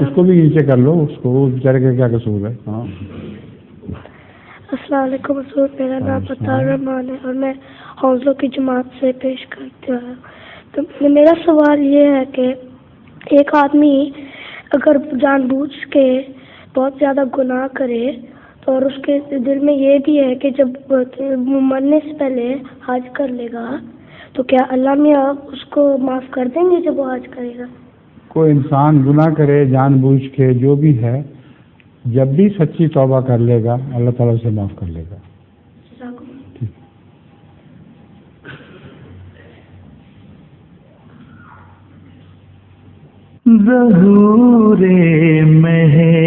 उसको भी नीचे कर लो, उसको, वो बेचारे का क्या कसूर है। हाँ, अस्सलाम वालेकुम मसूद, मेरा नाम अतार रहमान है और मैं हौसलों की जमात से पेश करते हैं। तो मेरा सवाल ये है कि एक आदमी अगर जानबूझ के बहुत ज़्यादा गुनाह करे तो और उसके दिल में ये भी है कि जब मरने से पहले हज कर लेगा, तो क्या अल्लाह मियाँ उसको माफ़ कर देंगे जब वो हज करेगा? कोई इंसान गुनाह करे जानबूझ के, जो भी है, जब भी सच्ची तौबा कर लेगा अल्लाह ताला उसे माफ़ कर लेगा। ठीक। ज़हूरे महबूब